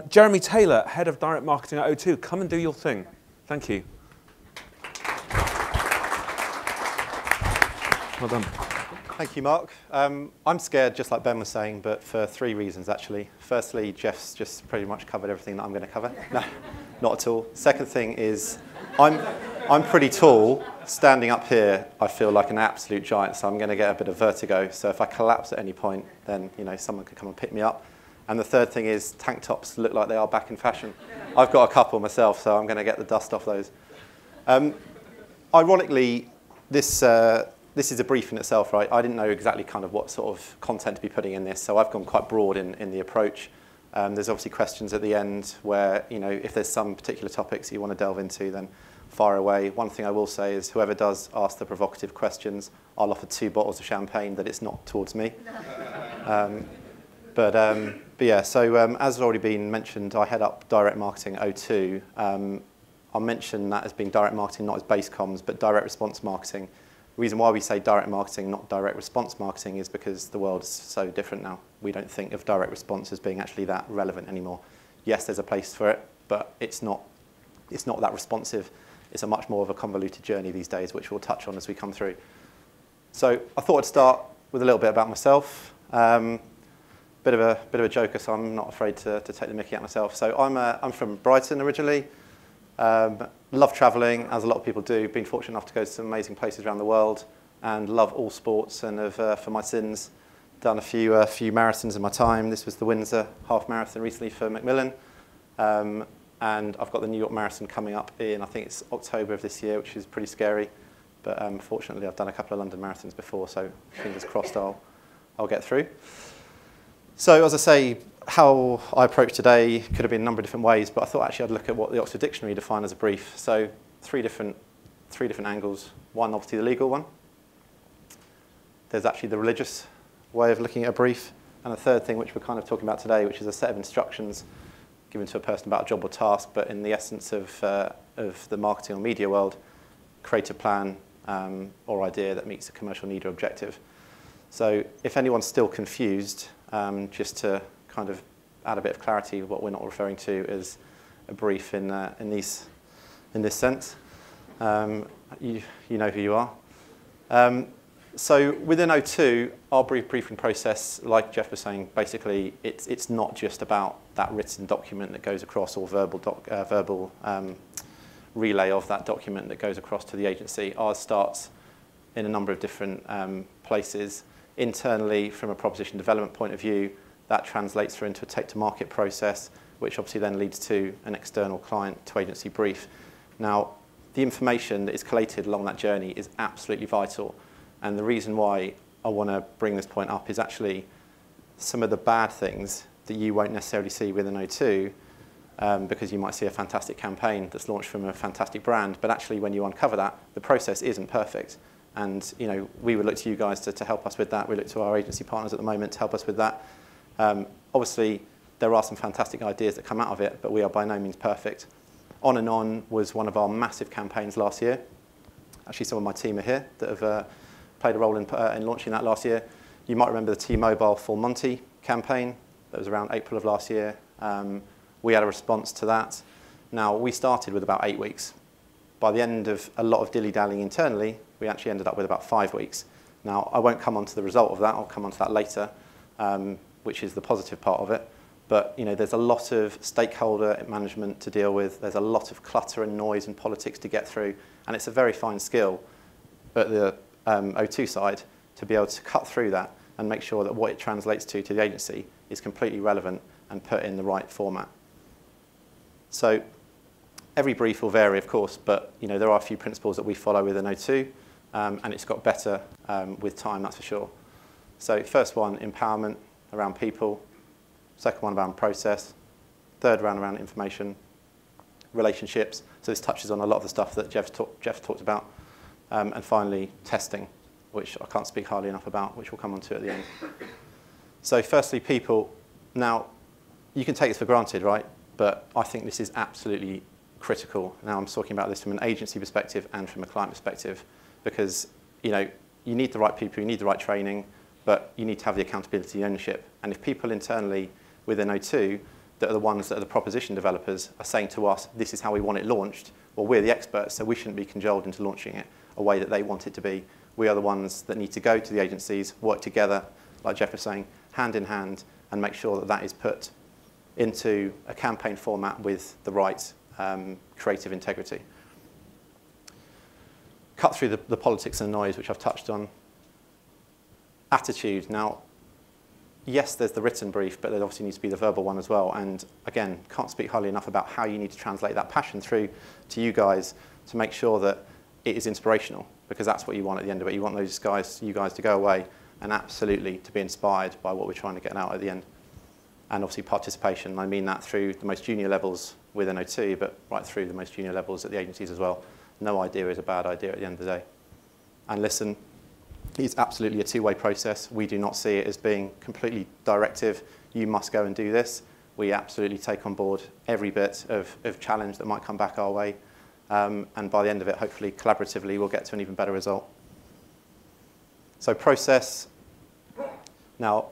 Jeremy Taylor, Head of Direct Marketing at O2, come and do your thing. Thank you. Well done. Thank you, Mark. I'm scared, just like Ben was saying, but for 3 reasons, actually. Firstly, Jeff's just pretty much covered everything that I'm going to cover. No, not at all. Second thing is, I'm pretty tall. Standing up here, I feel like an absolute giant, so I'm going to get a bit of vertigo. So if I collapse at any point, then someone could come and pick me up. And the third thing is, tank tops look like they are back in fashion. I've got a couple myself, so I'm going to get the dust off those. Ironically, this is a brief in itself, right? I didn't know exactly kind of what sort of content to be putting in this, so I've gone quite broad in the approach. There's obviously questions at the end where, if there's some particular topics you want to delve into, then fire away. One thing I will say is whoever does ask the provocative questions, I'll offer 2 bottles of champagne that it's not towards me. But yeah, so as has already been mentioned, I head up direct marketing at O2. I'll mention that as being direct marketing, not as base comms, but direct response marketing. The reason why we say direct marketing, not direct response marketing, is because the world is so different now. We don't think of direct response as being actually that relevant anymore. Yes, there's a place for it, but it's not that responsive. It's a much more of a convoluted journey these days, which we'll touch on as we come through. So I thought I'd start with a little bit about myself. Bit of a joker, so I'm not afraid to take the mickey at myself. So I'm from Brighton originally. Love travelling, as a lot of people do. Been fortunate enough to go to some amazing places around the world, and love all sports. And have, for my sins, done a few marathons in my time. This was the Windsor half marathon recently for Macmillan, and I've got the New York Marathon coming up in, I think it's October of this year, which is pretty scary. But fortunately, I've done a couple of London marathons before, so fingers crossed I'll get through. So as I say, how I approach today could have been a number of different ways, but I thought actually I'd look at what the Oxford Dictionary defined as a brief. So three different angles. One, obviously the legal one. There's actually the religious way of looking at a brief. And the third thing, which we're kind of talking about today, which is a set of instructions given to a person about a job or task, but in the essence of the marketing or media world, create a plan or idea that meets a commercial need or objective. So if anyone's still confused, just to kind of add a bit of clarity, what we're not referring to as a brief in this sense. You know who you are. So within O2, our briefing process, like Jeff was saying, basically it's not just about that written document that goes across, or verbal relay of that document that goes across to the agency. Ours starts in a number of different places. Internally, from a proposition development point of view, that translates through into a take-to-market process, which obviously then leads to an external client-to-agency brief. Now, the information that is collated along that journey is absolutely vital. And the reason why I want to bring this point up is actually some of the bad things that you won't necessarily see within O2, because you might see a fantastic campaign that's launched from a fantastic brand, but actually when you uncover that, the process isn't perfect. And we would look to you guys to help us with that. We look to our agency partners at the moment to help us with that. Obviously, there are some fantastic ideas that come out of it, but we are by no means perfect. On and On was one of our massive campaigns last year. Actually, some of my team are here that have played a role in launching that last year. You might remember the T-Mobile Full Monty campaign that was around April of last year. We had a response to that. Now, we started with about 8 weeks. By the end of a lot of dilly-dallying internally, we actually ended up with about 5 weeks. Now, I won't come on to the result of that. I'll come on to that later, which is the positive part of it. But there's a lot of stakeholder management to deal with. There's a lot of clutter and noise and politics to get through. And it's a very fine skill at the O2 side to be able to cut through that and make sure that what it translates to the agency is completely relevant and put in the right format. So every brief will vary, of course, but there are a few principles that we follow within O2, and it's got better with time, that's for sure. So first one, empowerment around people. Second one around process. Third one around information, relationships. So this touches on a lot of the stuff that Jeff talked about. And finally, testing, which I can't speak highly enough about, which we'll come on to at the end. So firstly, people. Now, you can take this for granted, right? But I think this is absolutely critical. Now, I'm talking about this from an agency perspective and from a client perspective, because you need the right people, you need the right training, but you need to have the accountability and ownership. And if people internally within O2 that are the ones that are the proposition developers are saying to us, this is how we want it launched. Well, we're the experts, so we shouldn't be cajoled into launching it a way that they want it to be. We are the ones that need to go to the agencies, work together, like Jeff was saying, hand in hand, and make sure that that is put into a campaign format with the right creative integrity. Cut through the politics and the noise, which I've touched on. Attitude. Now, yes, there's the written brief, but there obviously needs to be the verbal one as well. And again, can't speak highly enough about how you need to translate that passion through to you guys to make sure that it is inspirational, because that's what you want at the end of it. You want those guys, you guys, to go away and absolutely to be inspired by what we're trying to get out at the end. And obviously participation. I mean that through the most junior levels within O2, but right through the most junior levels at the agencies as well. No idea is a bad idea at the end of the day. And listen, it's absolutely a two-way process. We do not see it as being completely directive. You must go and do this. We absolutely take on board every bit of challenge that might come back our way. And by the end of it, hopefully, collaboratively, we'll get to an even better result. So process. Now,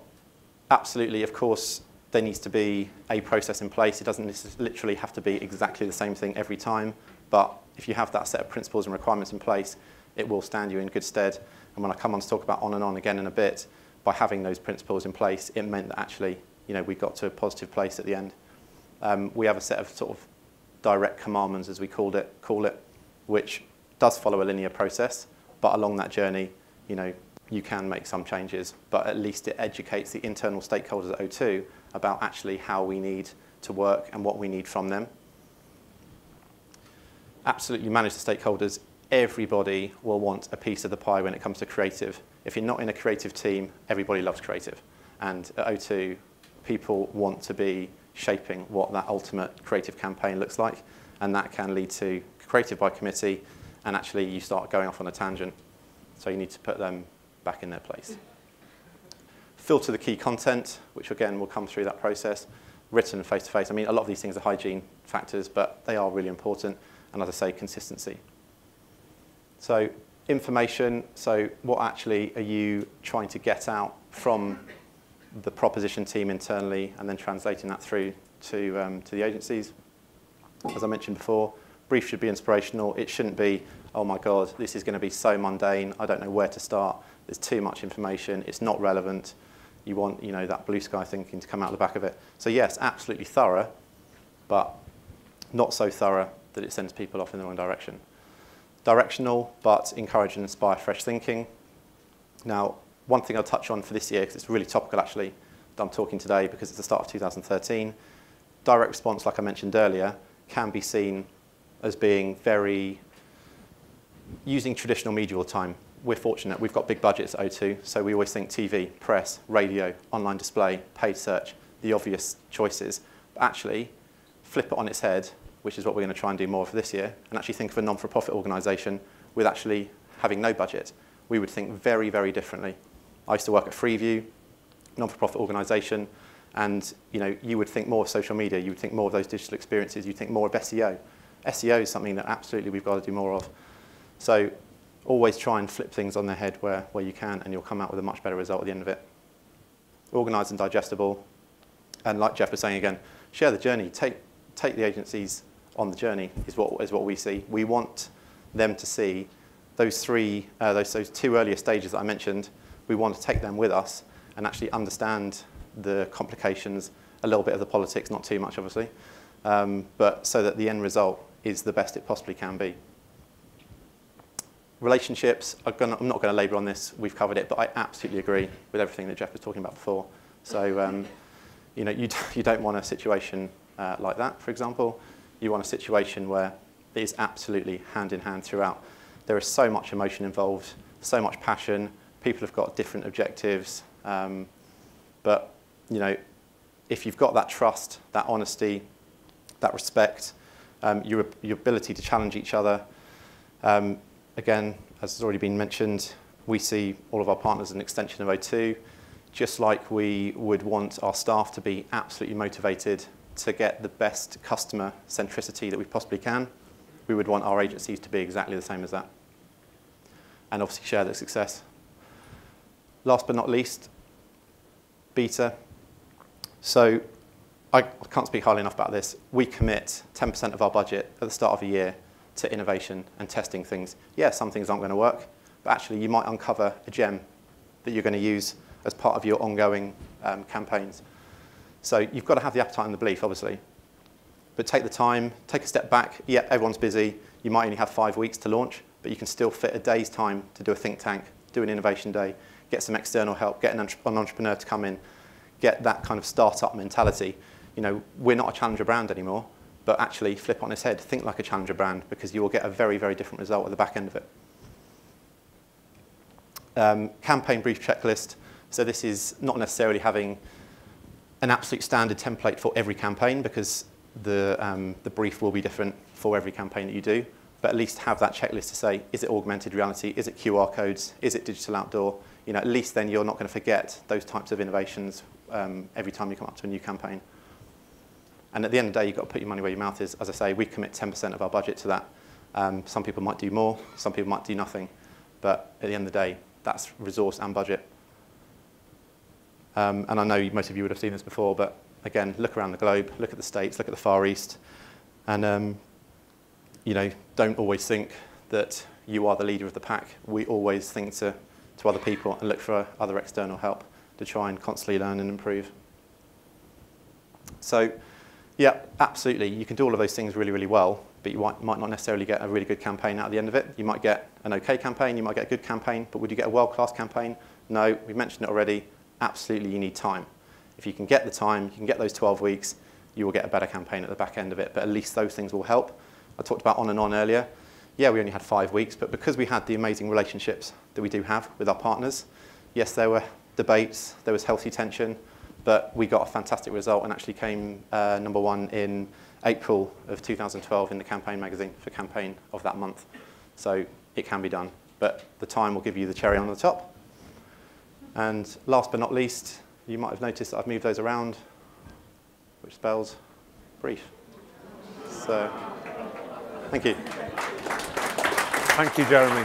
absolutely, of course, there needs to be a process in place. It doesn't literally have to be exactly the same thing every time. But if you have that set of principles and requirements in place, it will stand you in good stead. And when I come on to talk about on and on again in a bit, by having those principles in place, it meant that actually, we got to a positive place at the end. We have a set of sort of direct commandments, as we call it, which does follow a linear process. But along that journey, you can make some changes. But at least it educates the internal stakeholders at O2 about actually how we need to work and what we need from them. Absolutely manage the stakeholders. Everybody will want a piece of the pie when it comes to creative. If you're not in a creative team, everybody loves creative. And at O2, people want to be shaping what that ultimate creative campaign looks like. And that can lead to creative by committee, and actually you start going off on a tangent. So you need to put them back in their place. Filter the key content, which again will come through that process. Written face-to-face. I mean, a lot of these things are hygiene factors, but they are really important. And as I say, consistency. So information, so what actually are you trying to get out from the proposition team internally and then translating that through to the agencies? As I mentioned before, brief should be inspirational. It shouldn't be, oh my God, this is going to be so mundane. I don't know where to start. There's too much information. It's not relevant. You want, that blue sky thinking to come out the back of it. So yes, absolutely thorough, but not so thorough that it sends people off in the wrong direction. Directional, but encourage and inspire fresh thinking. Now, one thing I'll touch on for this year, because it's really topical actually, that I'm talking today because it's the start of 2013, direct response, like I mentioned earlier, can be seen as being very, using traditional media all the time. We're fortunate, we've got big budgets at O2, so we always think TV, press, radio, online display, paid search, the obvious choices. But actually, flip it on its head, which is what we're going to try and do more for this year, and actually think of a non-for-profit organisation with actually having no budget. We would think very, very differently. I used to work at Freeview, non-for-profit organisation, and you would think more of social media, you would think more of those digital experiences, you'd think more of SEO. SEO is something that absolutely we've got to do more of. So always try and flip things on their head where you can, and you'll come out with a much better result at the end of it. Organised and digestible, and like Jeff was saying again, share the journey. Take the agencies on the journey is what we see. We want them to see those two earlier stages that I mentioned. We want to take them with us and actually understand the complications, a little bit of the politics, not too much obviously, but so that the end result is the best it possibly can be. Relationships, I'm not going to labour on this, we've covered it, but I absolutely agree with everything that Jeff was talking about before. So you don't want a situation like that, for example. You want a situation where it is absolutely hand in hand throughout. There is so much emotion involved, so much passion. People have got different objectives. But, if you've got that trust, that honesty, that respect, your ability to challenge each other, again, as has already been mentioned, we see all of our partners as an extension of O2, just like we would want our staff to be absolutely motivated to get the best customer centricity that we possibly can. We would want our agencies to be exactly the same as that. And obviously share the success. Last but not least, beta. So I can't speak highly enough about this. We commit 10% of our budget at the start of a year to innovation and testing things. Yeah, some things aren't going to work, but actually you might uncover a gem that you're going to use as part of your ongoing campaigns. So you've got to have the appetite and the belief, obviously. But take the time, take a step back. Yeah, everyone's busy. You might only have 5 weeks to launch, but you can still fit a day's time to do a think tank, do an innovation day, get some external help, get an entrepreneur to come in, get that kind of startup mentality. You know, we're not a challenger brand anymore, but actually flip it on its head, think like a challenger brand, because you will get a very, very different result at the back end of it. Campaign brief checklist. So this is not necessarily having an absolute standard template for every campaign, because the brief will be different for every campaign that you do, but at least have that checklist to say, is it augmented reality? Is it QR codes? Is it digital outdoor? You know, at least then you're not going to forget those types of innovations every time you come up to a new campaign. And at the end of the day, you've got to put your money where your mouth is. As I say, we commit 10% of our budget to that. Some people might do more, some people might do nothing. But at the end of the day, that's resource and budget. And I know most of you would have seen this before, but again, look around the globe, look at the States, look at the Far East, and you know, don't always think that you are the leader of the pack. We always think to other people and look for other external help to try and constantly learn and improve. So, yeah, absolutely, you can do all of those things really, really well, but you might not necessarily get a really good campaign out at the end of it. You might get an okay campaign, you might get a good campaign, but would you get a world-class campaign? No, we've mentioned it already. Absolutely, you need time. If you can get the time, you can get those 12 weeks, you will get a better campaign at the back end of it, but at least those things will help. I talked about on and on earlier. Yeah, we only had 5 weeks, but because we had the amazing relationships that we do have with our partners, yes, there were debates, there was healthy tension, but we got a fantastic result and actually came #1 in April of 2012 in the Campaign magazine for campaign of that month. So it can be done, but the time will give you the cherry on the top. And last but not least, you might have noticed that I've moved those around, which spells brief. So, thank you. Thank you, Jeremy.